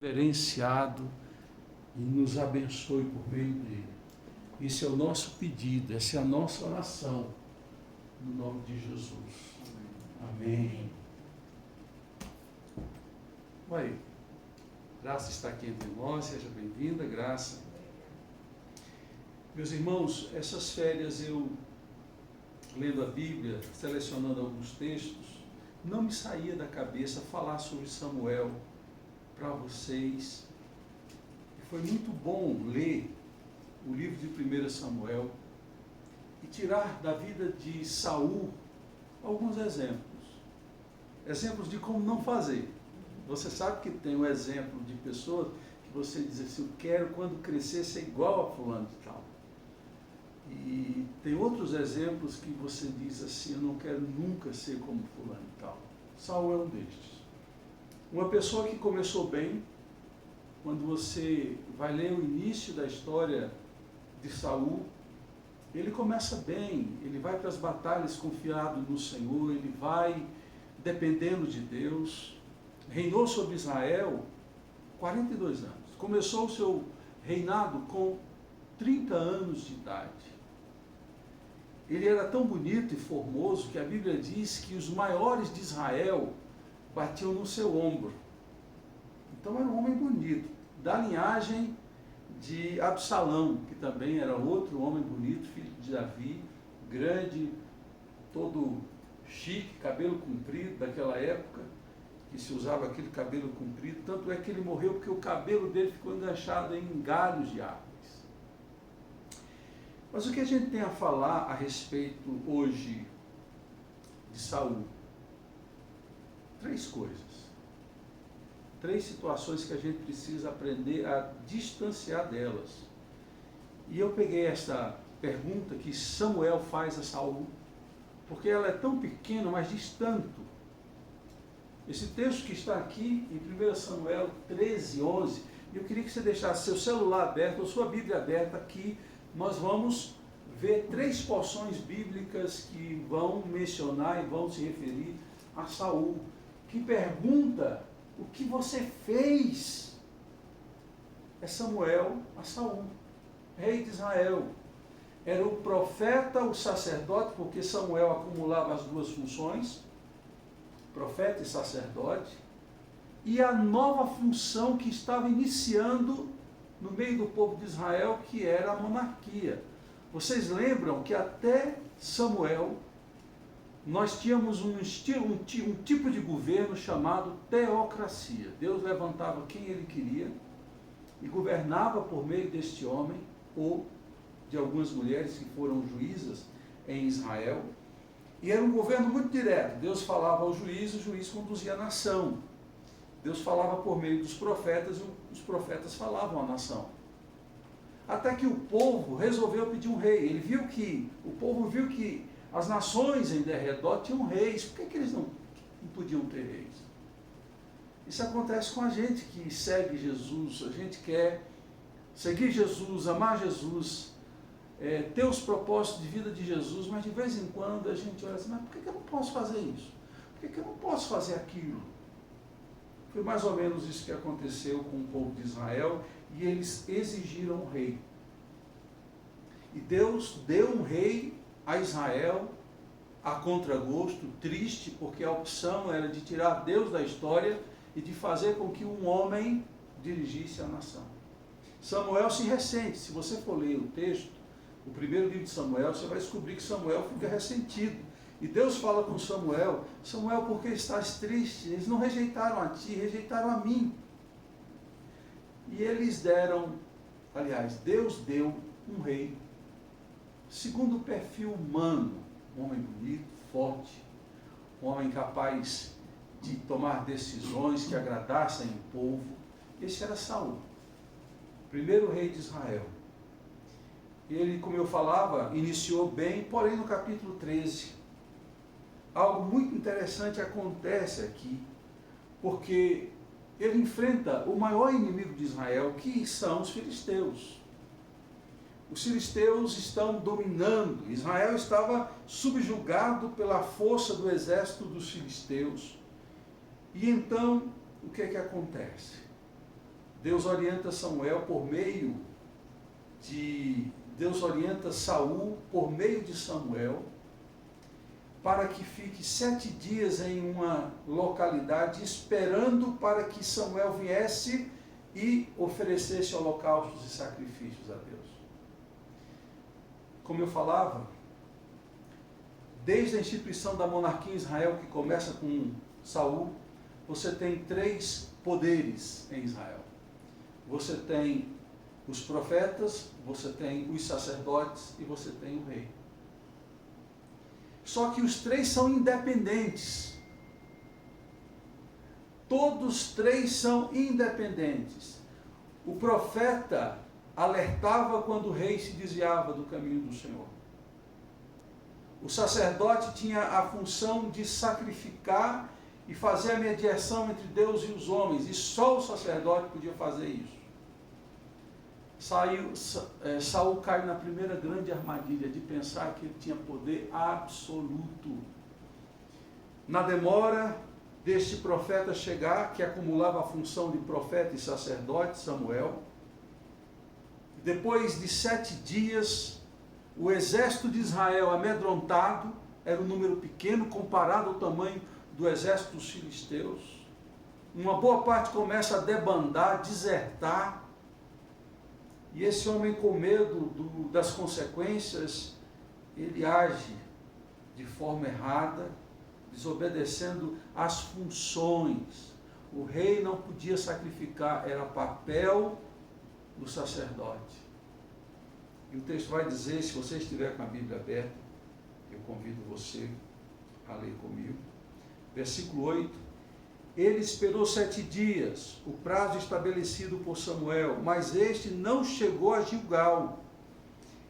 reverenciado e nos abençoe por meio dele. Esse é o nosso pedido, essa é a nossa oração, no nome de Jesus. Amém. Vai, Graça está aqui entre nós, seja bem-vinda, Graça. Meus irmãos, essas férias eu, lendo a Bíblia, selecionando alguns textos, não me saía da cabeça falar sobre Samuel para vocês. E foi muito bom ler o livro de 1 Samuel e tirar da vida de Saul alguns exemplos. Exemplos de como não fazer. Você sabe que tem um exemplo de pessoas que você diz assim, eu quero quando crescer ser igual a fulano de tal. E tem outros exemplos que você diz assim, eu não quero nunca ser como fulano e tal. Saul é um destes. Uma pessoa que começou bem, quando você vai ler o início da história de Saul, ele começa bem, ele vai para as batalhas confiado no Senhor, ele vai dependendo de Deus, reinou sobre Israel 42 anos. Começou o seu reinado com 30 anos de idade. Ele era tão bonito e formoso que a Bíblia diz que os maiores de Israel batiam no seu ombro. Então era um homem bonito, da linhagem de Absalão, que também era outro homem bonito, filho de Davi, grande, todo chique, cabelo comprido daquela época, que se usava aquele cabelo comprido, tanto é que ele morreu porque o cabelo dele ficou enganchado em galhos de árvores. Mas o que a gente tem a falar a respeito hoje de Saul? Três coisas. Três situações que a gente precisa aprender a distanciar delas. E eu peguei essa pergunta que Samuel faz a Saul, porque ela é tão pequena, mas diz tanto. Esse texto que está aqui em 1 Samuel 13, 11, eu queria que você deixasse seu celular aberto ou sua Bíblia aberta aqui. Nós vamos ver três porções bíblicas que vão mencionar e vão se referir a Saul, que pergunta o que você fez. É Samuel a Saul, rei de Israel. Era o profeta, o sacerdote, porque Samuel acumulava as duas funções, profeta e sacerdote, e a nova função que estava iniciando no meio do povo de Israel, que era a monarquia. Vocês lembram que até Samuel, nós tínhamos um tipo de governo chamado teocracia. Deus levantava quem ele queria e governava por meio deste homem, ou de algumas mulheres que foram juízas em Israel. E era um governo muito direto. Deus falava ao juiz, o juiz conduzia a nação. Deus falava por meio dos profetas, e os profetas falavam à nação. Até que o povo resolveu pedir um rei. O povo viu que as nações em derredor tinham reis. Por que eles não podiam ter reis? Isso acontece com a gente que segue Jesus. A gente quer seguir Jesus, amar Jesus, ter os propósitos de vida de Jesus, mas de vez em quando a gente olha assim, mas por que eu não posso fazer isso? Por que eu não posso fazer aquilo? Foi mais ou menos isso que aconteceu com o povo de Israel, e eles exigiram um rei. E Deus deu um rei a Israel, a contragosto, triste, porque a opção era de tirar Deus da história e de fazer com que um homem dirigisse a nação. Samuel se ressente. Se você for ler o texto, o primeiro livro de Samuel, você vai descobrir que Samuel fica ressentido. E Deus fala com Samuel, Samuel, por que estás triste? Eles não rejeitaram a ti, rejeitaram a mim. E eles deram, Deus deu um rei, segundo o perfil humano, um homem bonito, forte, um homem capaz de tomar decisões que agradassem o povo. Esse era Saul, primeiro rei de Israel. Ele, como eu falava, iniciou bem, porém no capítulo 13, algo muito interessante acontece aqui, porque ele enfrenta o maior inimigo de Israel, que são os filisteus. Os filisteus estão dominando. Israel estava subjugado pela força do exército dos filisteus. E então, o que é que acontece? Deus orienta Samuel por meio de... Deus orienta Saul por meio de Samuel para que fique 7 dias em uma localidade esperando para que Samuel viesse e oferecesse holocaustos e sacrifícios a Deus. Como eu falava, desde a instituição da monarquia em Israel, que começa com Saul, você tem 3 poderes em Israel. Você tem os profetas, você tem os sacerdotes e você tem o rei. Só que os 3 são independentes. Todos 3 são independentes. O profeta alertava quando o rei se desviava do caminho do Senhor. O sacerdote tinha a função de sacrificar e fazer a mediação entre Deus e os homens, e só o sacerdote podia fazer isso. Saul caiu na primeira grande armadilha de pensar que ele tinha poder absoluto. Na demora deste profeta chegar, que acumulava a função de profeta e sacerdote, Samuel, depois de 7 dias, o exército de Israel amedrontado, era um número pequeno comparado ao tamanho do exército dos filisteus, uma boa parte começa a debandar, desertar, e esse homem, com medo das consequências, ele age de forma errada, desobedecendo às funções. O rei não podia sacrificar, era papel do sacerdote. E o texto vai dizer, se você estiver com a Bíblia aberta, eu convido você a ler comigo. Versículo 8. Ele esperou 7 dias, o prazo estabelecido por Samuel, mas este não chegou a Gilgal.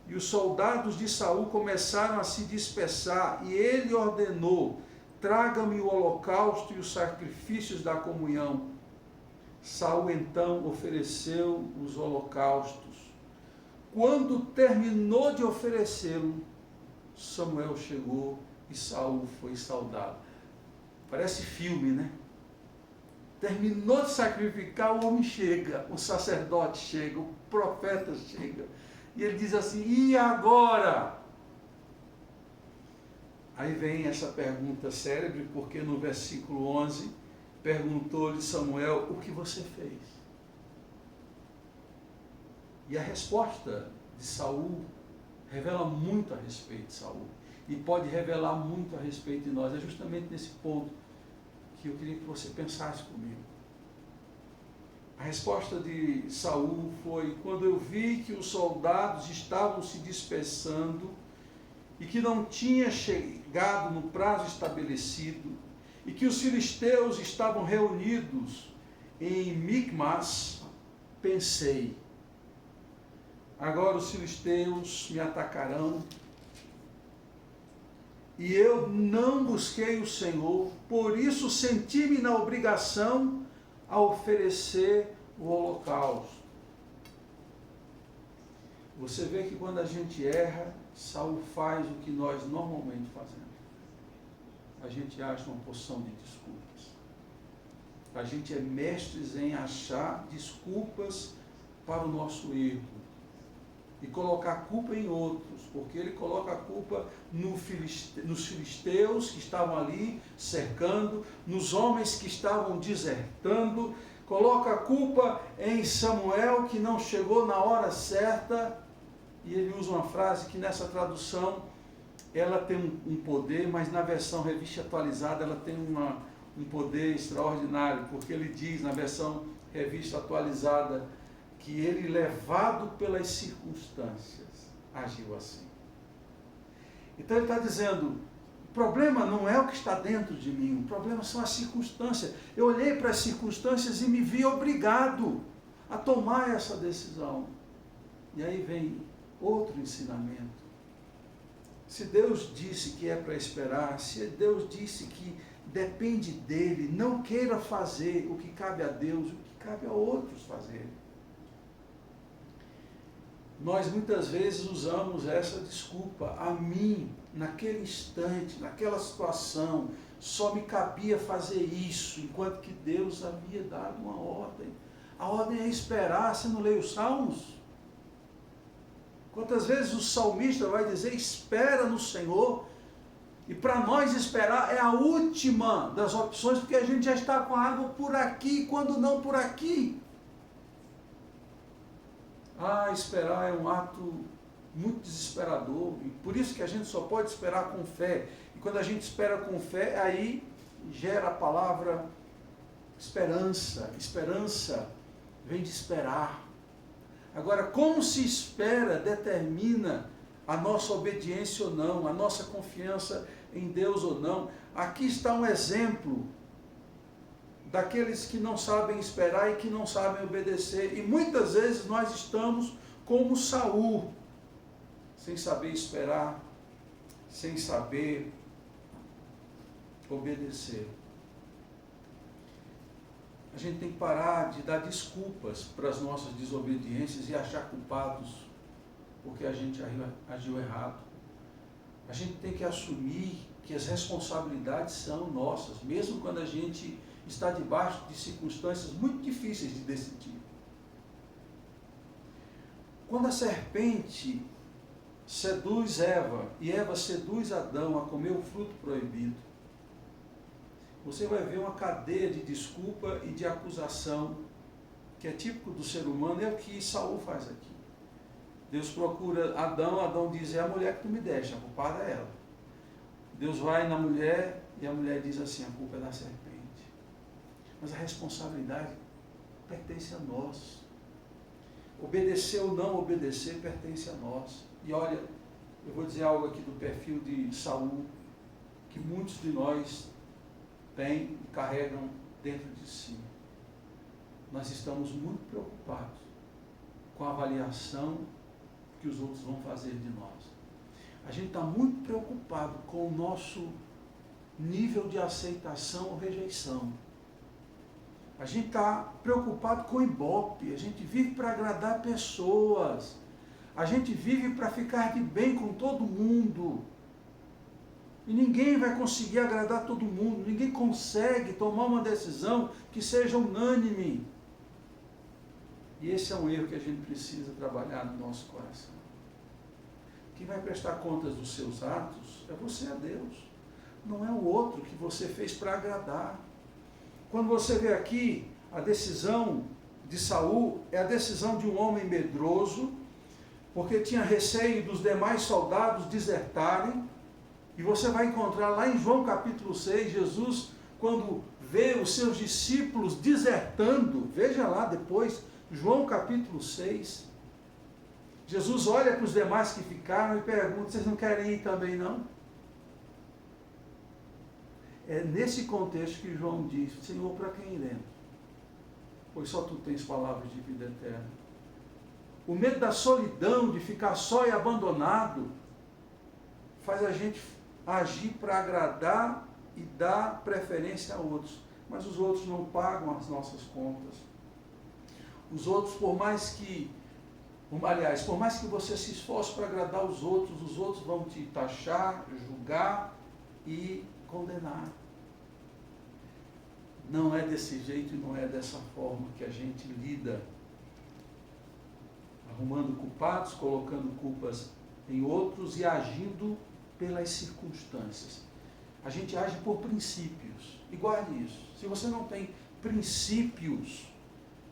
E os soldados de Saul começaram a se dispersar, e ele ordenou: traga-me o holocausto e os sacrifícios da comunhão. Saul então ofereceu os holocaustos. Quando terminou de oferecê-lo, Samuel chegou e Saul foi saudado. Parece filme, né? Terminou de sacrificar, o homem chega, o sacerdote chega, o profeta chega. E ele diz assim: e agora? Aí vem essa pergunta célebre, porque no versículo 11, perguntou-lhe Samuel: o que você fez? E a resposta de Saul revela muito a respeito de Saul. E pode revelar muito a respeito de nós. É justamente nesse ponto que eu queria que você pensasse comigo. A resposta de Saul foi: quando eu vi que os soldados estavam se dispersando e que não tinha chegado no prazo estabelecido e que os filisteus estavam reunidos em Micmas, pensei: agora os filisteus me atacarão. E eu não busquei o Senhor, por isso senti-me na obrigação a oferecer o holocausto. Você vê que quando a gente erra, Saul faz o que nós normalmente fazemos. A gente acha uma porção de desculpas. A gente é mestres em achar desculpas para o nosso erro. E colocar a culpa em outros, porque ele coloca a culpa nos filisteus que estavam ali cercando, nos homens que estavam desertando, coloca a culpa em Samuel que não chegou na hora certa, e ele usa uma frase que nessa tradução ela tem um poder, mas na versão revista atualizada ela tem um poder extraordinário, porque ele diz na versão revista atualizada que ele, levado pelas circunstâncias, agiu assim. Então ele está dizendo: o problema não é o que está dentro de mim, o problema são as circunstâncias. Eu olhei para as circunstâncias e me vi obrigado a tomar essa decisão. E aí vem outro ensinamento. Se Deus disse que é para esperar, se Deus disse que depende dele, não queira fazer o que cabe a Deus, o que cabe a outros fazerem. Nós muitas vezes usamos essa desculpa: a mim, naquele instante, naquela situação, só me cabia fazer isso, enquanto que Deus havia dado uma ordem. A ordem é esperar. Você não lê os Salmos? Quantas vezes o salmista vai dizer, espera no Senhor, e para nós esperar é a última das opções, porque a gente já está com a água por aqui, quando não por aqui. Esperar é um ato muito desesperador, e por isso que a gente só pode esperar com fé. E quando a gente espera com fé, aí gera a palavra esperança. Esperança vem de esperar. Agora, como se espera determina a nossa obediência ou não, a nossa confiança em Deus ou não. Aqui está um exemplo daqueles que não sabem esperar e que não sabem obedecer. E muitas vezes nós estamos como Saul, sem saber esperar, sem saber obedecer. A gente tem que parar de dar desculpas para as nossas desobediências e achar culpados porque a gente agiu errado. A gente tem que assumir que as responsabilidades são nossas, mesmo quando a gente está debaixo de circunstâncias muito difíceis de decidir. Quando a serpente seduz Eva e Eva seduz Adão a comer o fruto proibido, você vai ver uma cadeia de desculpa e de acusação que é típico do ser humano, é o que Saul faz aqui. Deus procura Adão, Adão diz, é a mulher que tu me deste, a culpada é ela. Deus vai na mulher e a mulher diz assim, a culpa é da serpente. Mas a responsabilidade pertence a nós. Obedecer ou não obedecer pertence a nós. E olha, eu vou dizer algo aqui do perfil de Saul, que muitos de nós têm e carregam dentro de si. Nós estamos muito preocupados com a avaliação que os outros vão fazer de nós. A gente está muito preocupado com o nosso nível de aceitação ou rejeição. A gente está preocupado com o ibope, a gente vive para agradar pessoas, a gente vive para ficar de bem com todo mundo. E ninguém vai conseguir agradar todo mundo, ninguém consegue tomar uma decisão que seja unânime. E esse é um erro que a gente precisa trabalhar no nosso coração. Quem vai prestar contas dos seus atos é você a Deus. Não é o outro que você fez para agradar. Quando você vê aqui a decisão de Saul, é a decisão de um homem medroso, porque tinha receio dos demais soldados desertarem. E você vai encontrar lá em João capítulo 6, Jesus, quando vê os seus discípulos desertando, veja lá depois, João capítulo 6, Jesus olha para os demais que ficaram e pergunta, vocês não querem ir também não? É nesse contexto que João diz, Senhor, para quem iremos? Pois só tu tens palavras de vida eterna. O medo da solidão, de ficar só e abandonado, faz a gente agir para agradar e dar preferência a outros. Mas os outros não pagam as nossas contas. Os outros, por mais que você se esforce para agradar os outros vão te taxar, julgar e condenar. Não é desse jeito e não é dessa forma que a gente lida, arrumando culpados, colocando culpas em outros e agindo pelas circunstâncias. A gente age por princípios. E guarde isso. Se você não tem princípios,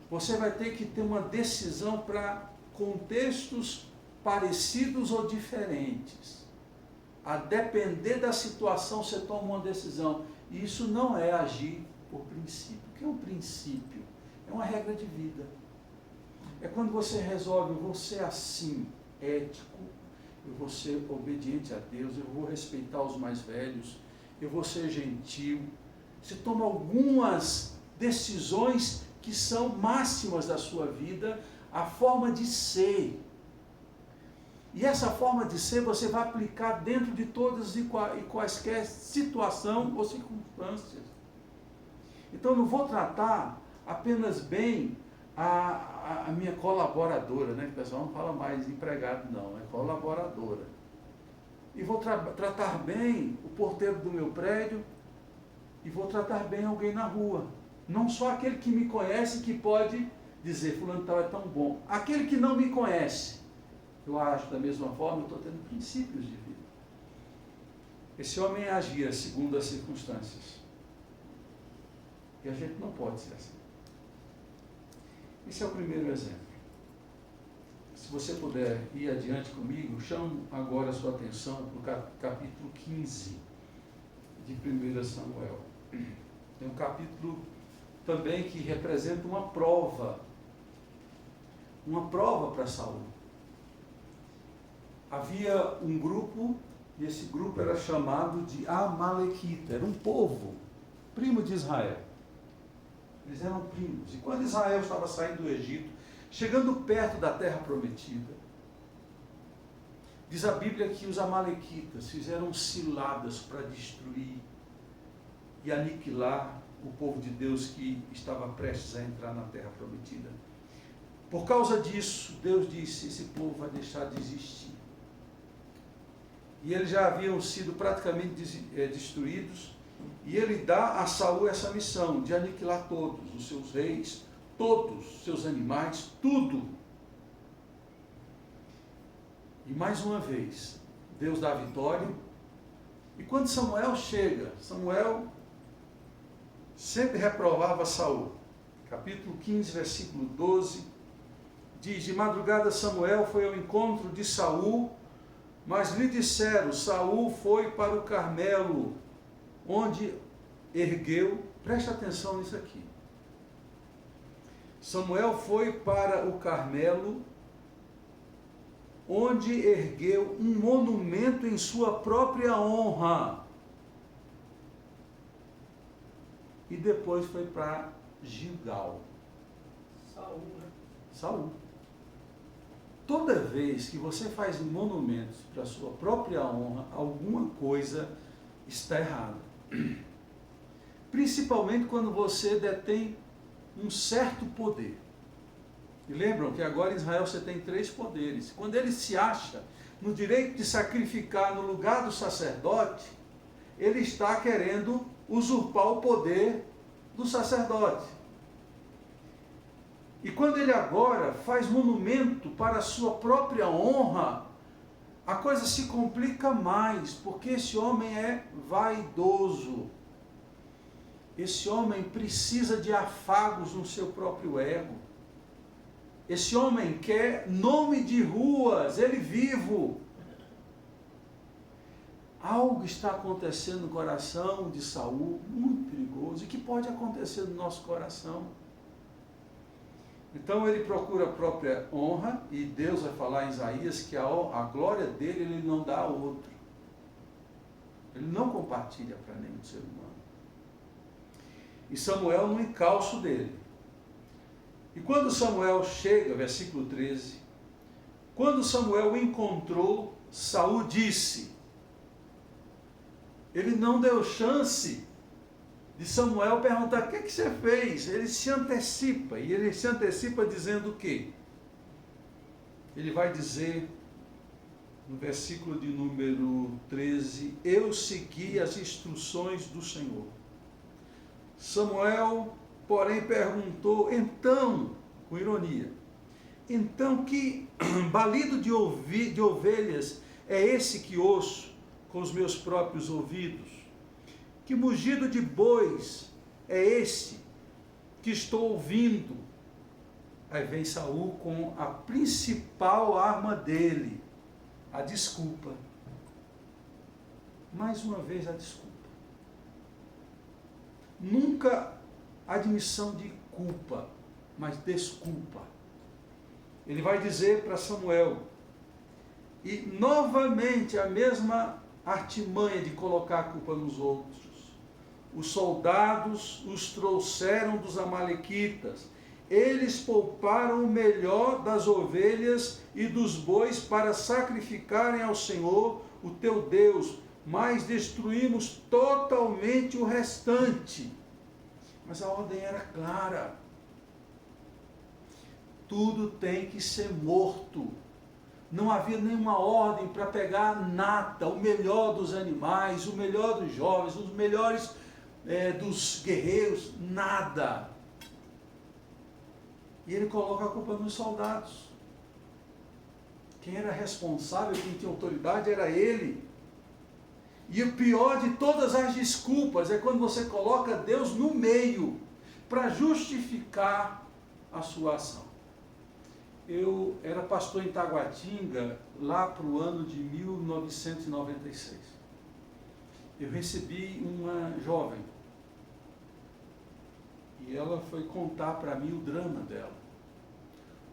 você vai ter que ter uma decisão para contextos parecidos ou diferentes. A depender da situação, você toma uma decisão. E isso não é agir por princípio. O que é um princípio? É uma regra de vida. É quando você resolve, eu vou ser assim, ético, eu vou ser obediente a Deus, eu vou respeitar os mais velhos, eu vou ser gentil. Você toma algumas decisões que são máximas da sua vida, a forma de ser. E essa forma de ser você vai aplicar dentro de todas e quaisquer situação ou circunstâncias. Então eu não vou tratar apenas bem a minha colaboradora, né? O pessoal não fala mais empregado não, é colaboradora. E vou tratar bem o porteiro do meu prédio e vou tratar bem alguém na rua. Não só aquele que me conhece que pode dizer, fulano tal é tão bom. Aquele que não me conhece, eu acho da mesma forma, eu estou tendo princípios de vida. Esse homem agia segundo as circunstâncias. E a gente não pode ser assim. Esse é o primeiro exemplo. Se você puder ir adiante comigo, chamo agora a sua atenção para o capítulo 15 de 1 Samuel. É um capítulo também que representa uma prova para Saul. Havia um grupo, e esse grupo era chamado de Amalequita, era um povo, primo de Israel. Eles eram primos. E quando Israel estava saindo do Egito, chegando perto da terra prometida, diz a Bíblia que os amalequitas fizeram ciladas para destruir e aniquilar o povo de Deus que estava prestes a entrar na terra prometida. Por causa disso, Deus disse, esse povo vai deixar de existir. E eles já haviam sido praticamente destruídos, e ele dá a Saul essa missão de aniquilar todos, os seus reis, todos os seus animais, tudo. E mais uma vez, Deus dá a vitória. E quando Samuel chega, Samuel sempre reprovava Saul. Capítulo 15, versículo 12, diz, de madrugada Samuel foi ao encontro de Saul, mas lhe disseram, Saul foi para o Carmelo, onde ergueu, preste atenção nisso aqui. Samuel foi para o Carmelo, onde ergueu um monumento em sua própria honra. E depois foi para Gilgal. Saul, né? Saul. Toda vez que você faz monumentos para a sua própria honra, alguma coisa está errada. Principalmente quando você detém um certo poder. E lembram que agora em Israel você tem 3 poderes. Quando ele se acha no direito de sacrificar no lugar do sacerdote, ele está querendo usurpar o poder do sacerdote. E quando ele agora faz monumento para a sua própria honra, a coisa se complica mais, porque esse homem é vaidoso. Esse homem precisa de afagos no seu próprio ego. Esse homem quer nome de ruas, ele vivo. Algo está acontecendo no coração de Saul, muito perigoso, e que pode acontecer no nosso coração. Então ele procura a própria honra, e Deus vai falar em Isaías que a glória dele ele não dá a outro. Ele não compartilha para nenhum ser humano. E Samuel no encalço dele. E quando Samuel chega, versículo 13, quando Samuel o encontrou, Saul disse, ele não deu chance de Samuel perguntar, o que você fez? Ele se antecipa, e ele se antecipa dizendo o quê? Ele vai dizer, no versículo de número 13, eu segui as instruções do Senhor. Samuel, porém, perguntou, então, com ironia, então que balido de ovelhas é esse que ouço com os meus próprios ouvidos? Que mugido de bois é esse que estou ouvindo? Aí vem Saul com a principal arma dele, a desculpa. Mais uma vez a desculpa. Nunca admissão de culpa, mas desculpa. Ele vai dizer para Samuel, e novamente a mesma artimanha de colocar a culpa nos outros. Os soldados os trouxeram dos amalequitas. Eles pouparam o melhor das ovelhas e dos bois para sacrificarem ao Senhor, o teu Deus, mas destruímos totalmente o restante. Mas a ordem era clara. Tudo tem que ser morto. Não havia nenhuma ordem para pegar a nata, o melhor dos animais, o melhor dos jovens, os melhores dos guerreiros, nada. E ele coloca a culpa nos soldados. Quem era responsável, quem tinha autoridade era ele. E o pior de todas as desculpas é quando você coloca Deus no meio para justificar a sua ação. Eu era pastor em Taguatinga lá para o ano de 1996. Eu recebi uma jovem e ela foi contar para mim o drama dela.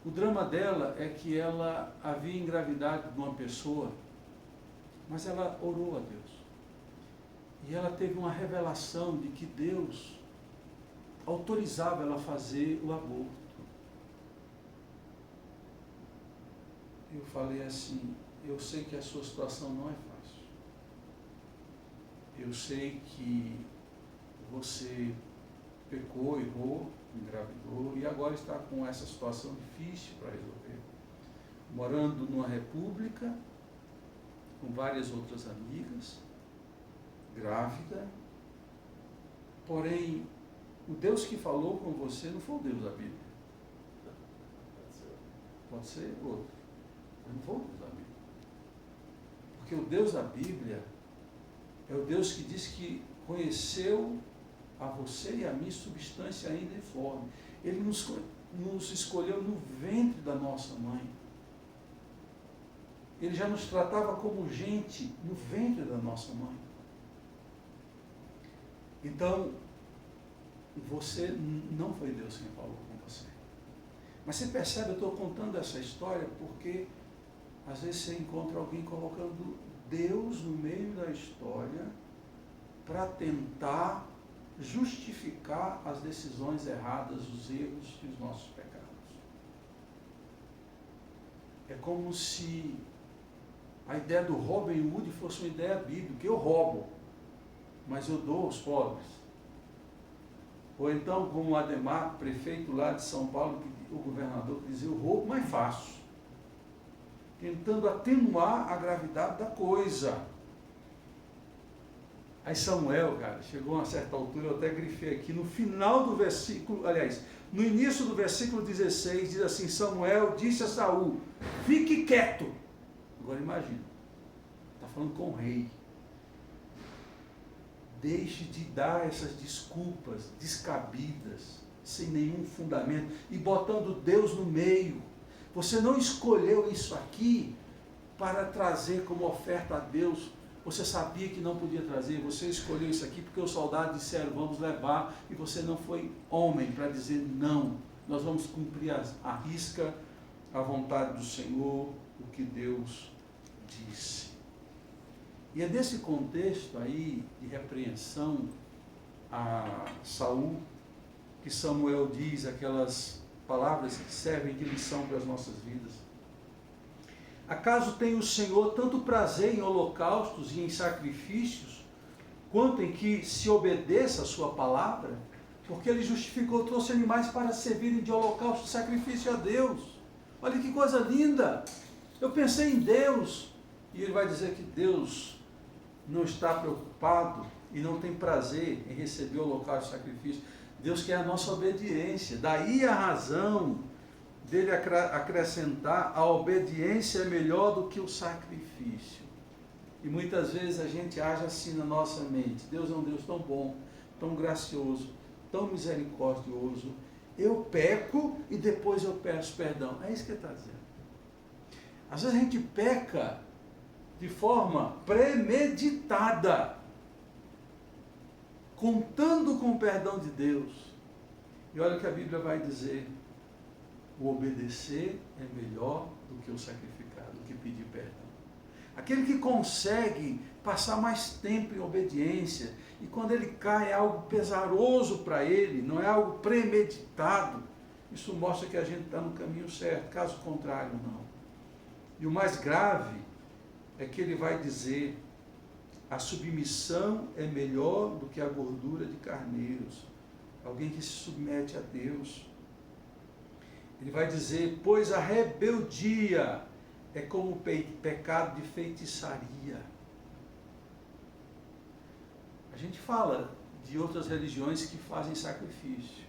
O drama dela é que ela havia engravidado de uma pessoa, mas ela orou a Deus. E ela teve uma revelação de que Deus autorizava ela a fazer o aborto. Eu falei assim, eu sei que a sua situação não é fácil. Eu sei que você pecou, errou, engravidou e agora está com essa situação difícil para resolver. Morando numa república, com várias outras amigas, grávida, porém, o Deus que falou com você não foi o Deus da Bíblia. Pode ser outro, mas não foi o Deus da Bíblia. Porque o Deus da Bíblia é o Deus que diz que conheceu a você e a mim substância ainda informe. Ele nos escolheu no ventre da nossa mãe. Ele já nos tratava como gente no ventre da nossa mãe. Então, você não foi Deus quem falou com você. Mas você percebe, eu estou contando essa história porque às vezes você encontra alguém colocando Deus no meio da história para tentar justificar as decisões erradas, os erros e os nossos pecados. É como se a ideia do Robin Hood fosse uma ideia bíblica. Eu roubo, mas eu dou aos pobres. Ou então, como o Ademar, prefeito lá de São Paulo, o governador, que dizia, eu roubo, mas faço. Tentando atenuar a gravidade da coisa. Aí Samuel, cara, chegou a uma certa altura, eu até grifei aqui, no final do versículo, aliás, no início do versículo 16, diz assim, Samuel disse a Saul, fique quieto. Agora imagina, está falando com o rei. Deixe de dar essas desculpas descabidas, sem nenhum fundamento, e botando Deus no meio. Você não escolheu isso aqui para trazer como oferta a Deus. Você sabia que não podia trazer, você escolheu isso aqui porque os soldados disseram, vamos levar, e você não foi homem para dizer, não, nós vamos cumprir à risca a vontade do Senhor, o que Deus disse. E é desse contexto aí de repreensão a Saul que Samuel diz aquelas palavras que servem de lição para as nossas vidas. Acaso tem o Senhor tanto prazer em holocaustos e em sacrifícios, quanto em que se obedeça a sua palavra? Porque ele justificou, trouxe animais para servirem de holocausto e sacrifício a Deus. Olha que coisa linda! Eu pensei em Deus, e ele vai dizer que Deus não está preocupado e não tem prazer em receber holocausto e sacrifício. Deus quer a nossa obediência. Daí a razão dele acrescentar, a obediência é melhor do que o sacrifício. E muitas vezes a gente age assim na nossa mente. Deus é um Deus tão bom, tão gracioso, tão misericordioso. Eu peco e depois eu peço perdão. É isso que ele está dizendo. Às vezes a gente peca de forma premeditada, contando com o perdão de Deus. E olha o que a Bíblia vai dizer. O obedecer é melhor do que o sacrificar, do que pedir perdão. Aquele que consegue passar mais tempo em obediência, e quando ele cai é algo pesaroso para ele, não é algo premeditado, isso mostra que a gente está no caminho certo, caso contrário não. E o mais grave é que ele vai dizer, a submissão é melhor do que a gordura de carneiros. Alguém que se submete a Deus. Ele vai dizer, pois a rebeldia é como o pecado de feitiçaria. A gente fala de outras religiões que fazem sacrifício.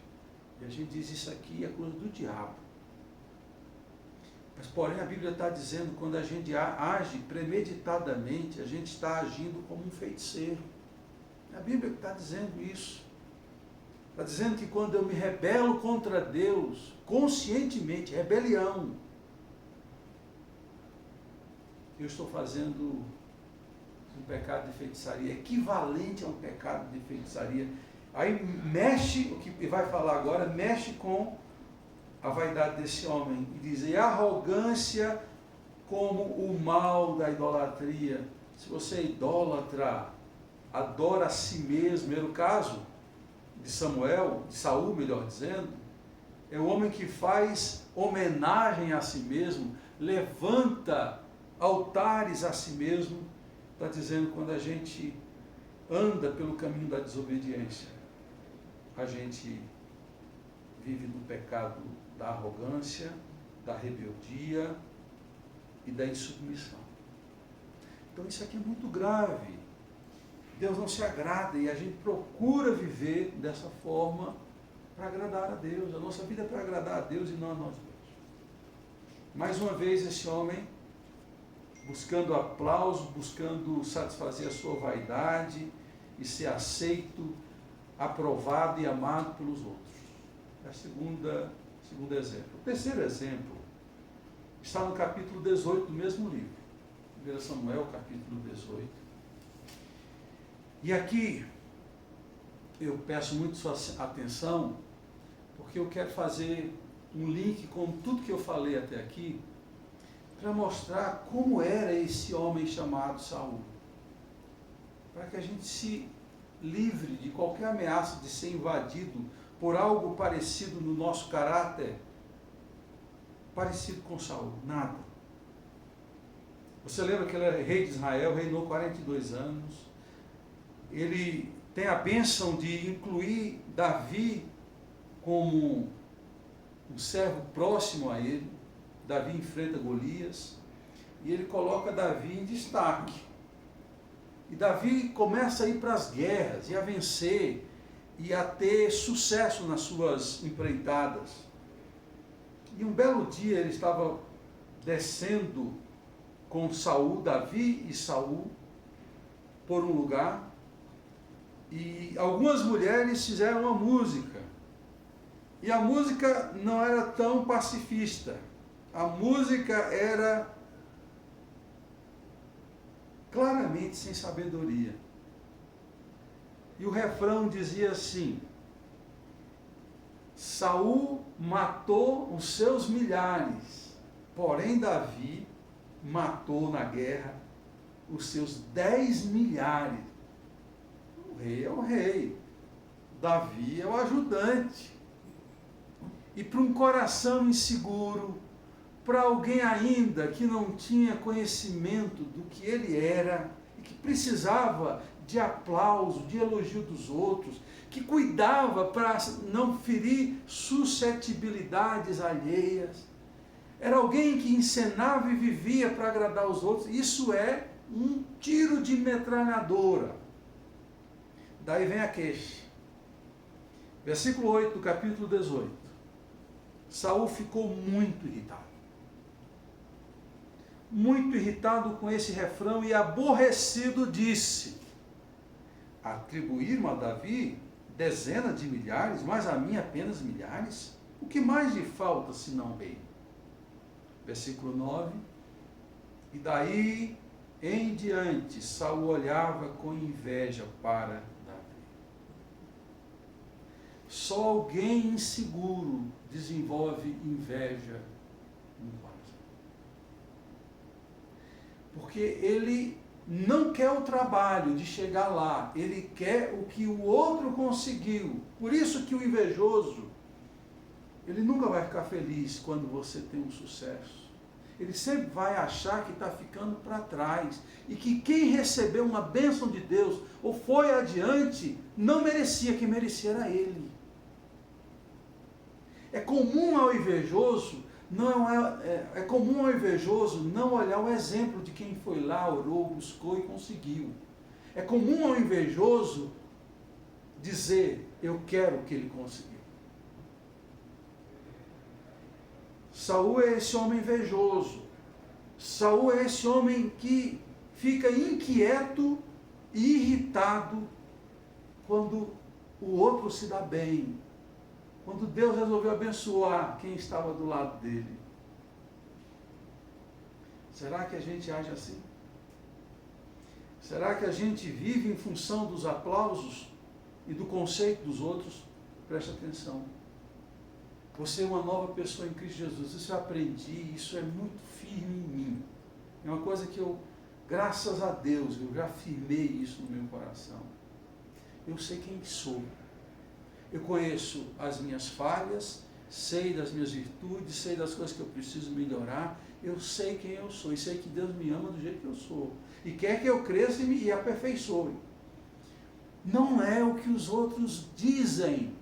E a gente diz, isso aqui é coisa do diabo. Mas, porém, a Bíblia está dizendo, quando a gente age premeditadamente, a gente está agindo como um feiticeiro. É a Bíblia que está dizendo isso. Está dizendo que quando eu me rebelo contra Deus, conscientemente, rebelião, eu estou fazendo um pecado de feitiçaria, equivalente a um pecado de feitiçaria. Aí mexe, o que vai falar agora, mexe com a vaidade desse homem. E diz, e arrogância como o mal da idolatria. Se você é idólatra, adora a si mesmo, era o caso de Saul, melhor dizendo, é o homem que faz homenagem a si mesmo, levanta altares a si mesmo. Está dizendo, quando a gente anda pelo caminho da desobediência, a gente vive no pecado da arrogância, da rebeldia e da insubmissão. Então isso aqui é muito grave. Deus não se agrada e a gente procura viver dessa forma para agradar a Deus. A nossa vida é para agradar a Deus e não a nós mesmos. Mais uma vez esse homem, buscando aplauso, buscando satisfazer a sua vaidade e ser aceito, aprovado e amado pelos outros. É o segundo exemplo. O terceiro exemplo está no capítulo 18 do mesmo livro. 1 Samuel, capítulo 18. E aqui eu peço muito sua atenção, porque eu quero fazer um link com tudo que eu falei até aqui, para mostrar como era esse homem chamado Saul. Para que a gente se livre de qualquer ameaça de ser invadido por algo parecido no nosso caráter, parecido com Saul. Nada. Você lembra que ele era rei de Israel, reinou 42 anos. Ele tem a bênção de incluir Davi como um servo próximo a ele. Davi enfrenta Golias e ele coloca Davi em destaque. E Davi começa a ir para as guerras e a vencer e a ter sucesso nas suas empreitadas. E um belo dia ele estava descendo com Saul, Davi e Saul, por um lugar, e algumas mulheres fizeram uma música. E a música não era tão pacifista. A música era claramente sem sabedoria. E o refrão dizia assim: Saul matou os seus milhares, porém Davi matou na guerra os seus 10 milhares. O rei é o rei, Davi é o ajudante. E para um coração inseguro, para alguém ainda que não tinha conhecimento do que ele era, e que precisava de aplauso, de elogio dos outros, que cuidava para não ferir suscetibilidades alheias, era alguém que encenava e vivia para agradar os outros. Isso é um tiro de metralhadora. Daí vem a queixa. Versículo 8 do capítulo 18. Saul ficou muito irritado. Muito irritado com esse refrão e aborrecido disse: atribuíram a Davi dezenas de milhares, mas a mim apenas milhares? O que mais lhe falta senão rei? Versículo 9. E daí em diante Saul olhava com inveja para Davi. Só alguém inseguro desenvolve inveja no coração. Porque ele não quer o trabalho de chegar lá, ele quer o que o outro conseguiu. Por isso que o invejoso, ele nunca vai ficar feliz quando você tem um sucesso. Ele sempre vai achar que está ficando para trás. E que quem recebeu uma bênção de Deus, ou foi adiante, não merecia, quem merecia era ele. É comum ao invejoso não olhar o exemplo de quem foi lá, orou, buscou e conseguiu. É comum ao invejoso dizer: eu quero o que ele conseguiu. Saul é esse homem invejoso. Saul é esse homem que fica inquieto e irritado quando o outro se dá bem, quando Deus resolveu abençoar quem estava do lado dele. Será que a gente age assim? Será que a gente vive em função dos aplausos e do conceito dos outros? Preste atenção. Você é uma nova pessoa em Cristo Jesus. Isso eu aprendi, isso é muito firme em mim. É uma coisa que eu, graças a Deus, eu já firmei isso no meu coração. Eu sei quem sou. Eu conheço as minhas falhas, sei das minhas virtudes, sei das coisas que eu preciso melhorar. Eu sei quem eu sou e sei que Deus me ama do jeito que eu sou. E quer que eu cresça e me aperfeiçoe. Não é o que os outros dizem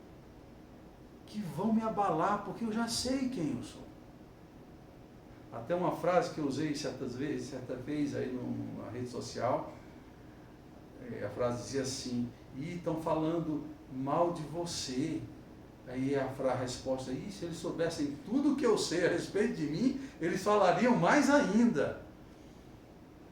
que vão me abalar, porque eu já sei quem eu sou. Até uma frase que eu usei certa vez aí na rede social, a frase dizia assim: estão falando mal de você. Aí a resposta: se eles soubessem tudo o que eu sei a respeito de mim, eles falariam mais ainda.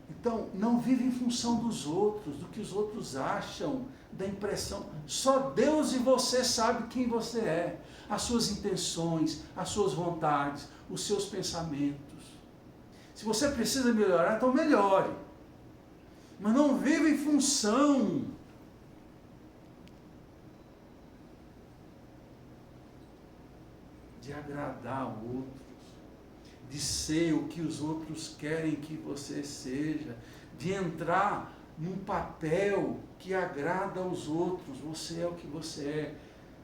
Então, não vive em função dos outros, do que os outros acham, da impressão. Só Deus e você sabem quem você é, as suas intenções, as suas vontades, os seus pensamentos. Se você precisa melhorar, então melhore. Mas não viva em função de agradar outros, de ser o que os outros querem que você seja, de entrar num papel que agrada aos outros. Você é o que você é,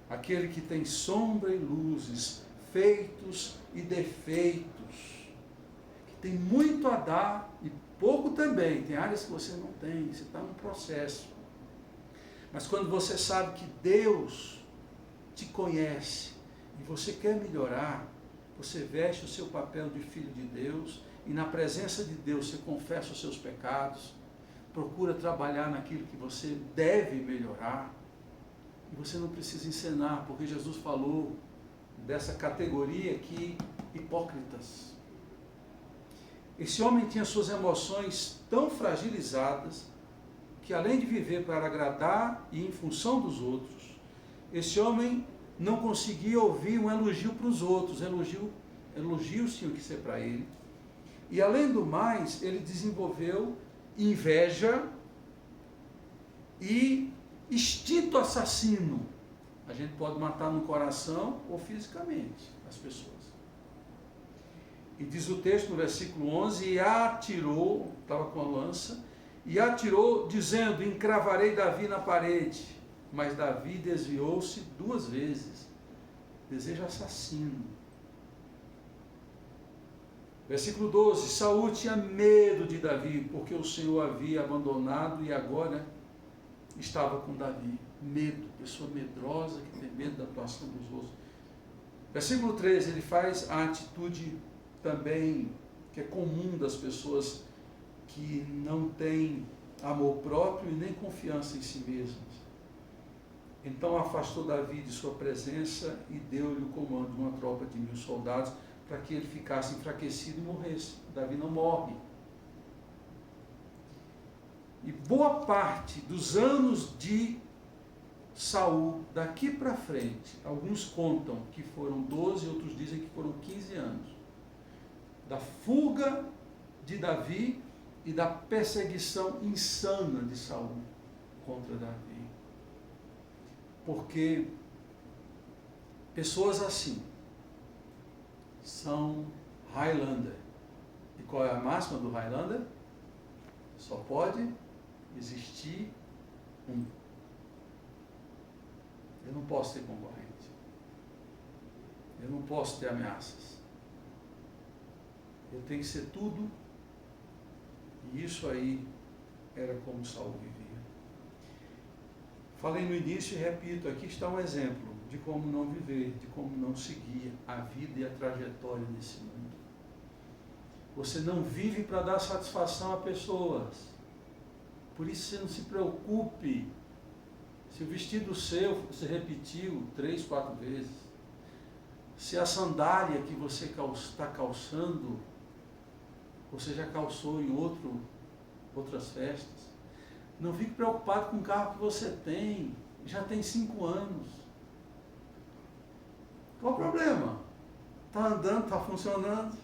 aquele que tem sombra e luzes, feitos e defeitos, que tem muito a dar e pouco também. Tem áreas que você não tem, você está num processo. Mas quando você sabe que Deus te conhece e você quer melhorar, você veste o seu papel de filho de Deus e na presença de Deus você confessa os seus pecados, procura trabalhar naquilo que você deve melhorar. E você não precisa encenar, porque Jesus falou dessa categoria aqui, hipócritas. Esse homem tinha suas emoções tão fragilizadas que, além de viver para agradar e em função dos outros, esse homem não conseguia ouvir um elogio para os outros. Elogios tinham que ser para ele. E, além do mais, ele desenvolveu inveja e instinto assassino. A gente pode matar no coração ou fisicamente as pessoas. E diz o texto no versículo 11, e atirou, estava com a lança, e atirou, dizendo: encravarei Davi na parede. Mas Davi desviou-se 2 vezes. Desejo assassino. Versículo 12, Saul tinha medo de Davi, porque o Senhor havia abandonado e agora estava com Davi. Medo, pessoa medrosa que tem medo da atuação dos outros. Versículo 13, ele faz a atitude também que é comum das pessoas que não têm amor próprio e nem confiança em si mesmas. Então afastou Davi de sua presença e deu-lhe o comando de uma tropa de 1000 soldados para que ele ficasse enfraquecido e morresse. Davi não morre. E boa parte dos anos de Saul, daqui para frente, alguns contam que foram 12, outros dizem que foram 15 anos, da fuga de Davi e da perseguição insana de Saul contra Davi. Porque pessoas assim são Highlander. E qual é a máxima do Highlander? Só pode existir um. Eu não posso ter concorrente. Eu não posso ter ameaças. Eu tenho que ser tudo. E isso aí era como Saul vivia. Falei no início e repito, aqui está um exemplo de como não viver, de como não seguir a vida e a trajetória desse mundo. Você não vive para dar satisfação a pessoas. Por isso você não se preocupe se o vestido seu você repetiu 3, 4 vezes. se a sandália que você está calçando, você já calçou em outras festas. Não fique preocupado com o carro que você tem, já tem 5 anos. Qual o problema? Está andando, está funcionando.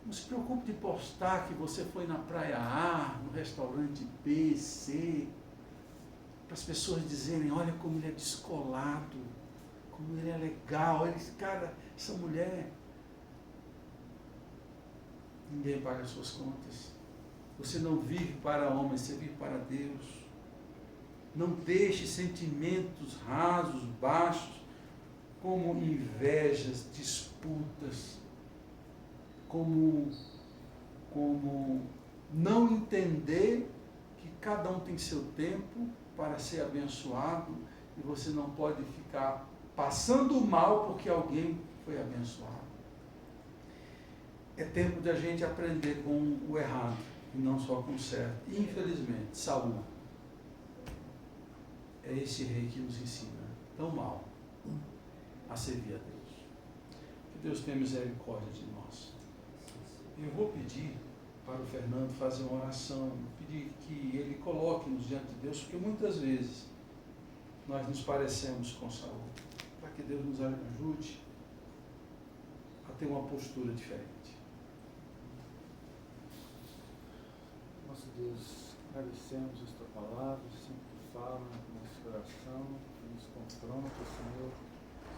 Não se preocupe de postar que você foi na praia A, no restaurante B, C, para as pessoas dizerem, olha como ele é descolado, como ele é legal, olha esse cara, essa mulher. Ninguém paga as suas contas. Você não vive para homens, você vive para Deus. Não deixe sentimentos rasos, baixos, como invejas, disputas, como não entender que cada um tem seu tempo para ser abençoado e você não pode ficar passando mal porque alguém foi abençoado. É tempo de a gente aprender com o errado e não só com o certo. E, infelizmente, Saul é esse rei que nos ensina tão mal a servir a Deus. Que Deus tenha misericórdia de nós. Eu vou pedir para o Fernando fazer uma oração, pedir que ele coloque-nos diante de Deus, porque muitas vezes nós nos parecemos com Saul, para que Deus nos ajude a ter uma postura diferente. Nosso Deus, agradecemos esta palavra, sempre que fala no nosso coração, que nos confronta, Senhor.